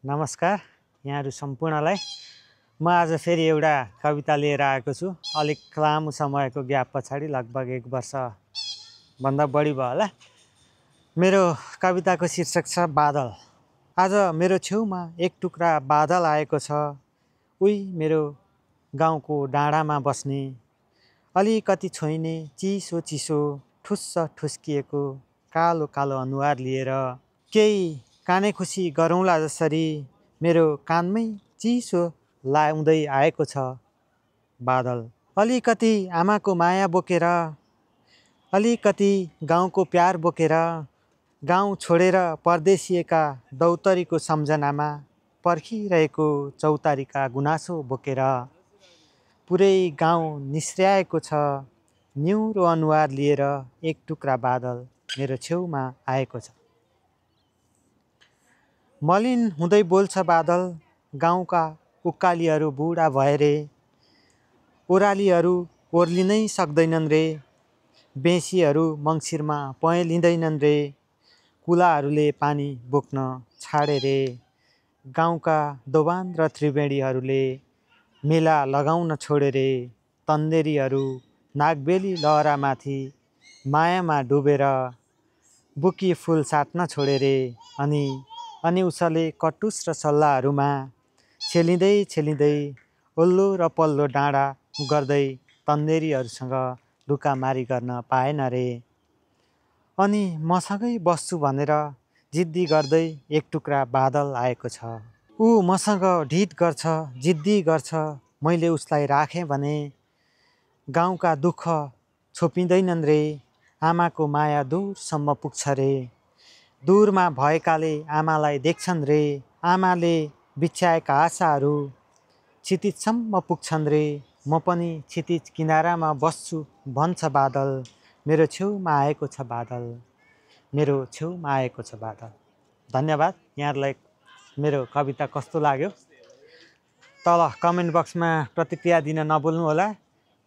नमस्कार यहाँहरु सम्पूर्णलाई। म आज फेरि एउटा कविता लिएर आएको छु। अलिक लामो समयको ग्याप पछाडि लगभग 1 वर्ष भन्दा बढी भयो होला। मेरो कविताको शीर्षक छ बादल। आज मेरो छेउमा एक टुक्रा बादल आएको छ। उही मेरो गाउँको डाँडामा बस्ने अलिकति छोइने चिसो चिसो ठुस्स ठुस्किएको कालो कालो अनुहार लिएर केही काने खुसी गरौँला जसरी मेरो कानमै चिसो लाउँदै आएको छ बादल। अलिकति आमाको माया बोकेर, अलिकति गाउँको प्यार बोकेर, गाउँ छोडेर परदेशिएका दौतरीको सम्झनामा पर्खिरहेको चौतारीका गुनासो बोकेर पुरै गाउँ निस्र्याएको छ न्यूरो अनुहार लिएर एक टुक्रा बादल मेरो छेउमा आएको छ। मलिन हुँदै बोल्छ बादल, गाउँका उकालीहरू बुढा भए रे, ओरालीहरू ओर्लिनै सक्दैनन् रे, बेसीहरू मङ्सिरमा पहेँलिँदैनन् रे, कुलाहरूले पानी बोक्न छाडे रे, गाउँका दोभान र त्रिवेणीहरूले मेला लगाउन छोडे रे, तन्देरीहरू नागबेली लहरामाथि मायामा डुबेर बुकी फुल साट्न छोडे रे, अनि उसले कटुस र सल्लाहरुमा छेलिँदै ओल्लो र पल्लो डाँडा गर्दै तन्देरीहरूसँग लुकामारी गर्न पाएन रे। अनि मसँगै बस्छु भनेर जिद्दी गर्दै एक टुक्रा बादल आएको छ। ऊ मसँग ढिट गर्छ, जिद्दी गर्छ, मैले उसलाई राखेँ भने गाउँका दुःख छोपिँदैनन् रे, आमाको माया दूरसम्म पुग्छ रे, दूरमा भएकाले आमालाई देख्छन् रे, आमाले बिछ्याएका आशाहरू क्षितिजसम्म पुग्छन् रे, म पनि क्षितिज किनारामा बस्छु भन्छ बादल, मेरो छेउमा आएको छ बादल, मेरो छेउमा आएको छ बादल। धन्यवाद। यहाँहरूलाई मेरो कविता कस्तो लाग्यो तल कमेन्ट बक्समा प्रतिक्रिया दिन नभुल्नु होला।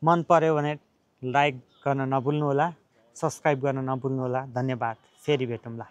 मन पर्यो भने लाइक गर्न नभुल्नु होला, सब्स्क्राइब गर्न नभुल्नु होला। धन्यवाद। फेरि भेटौँला।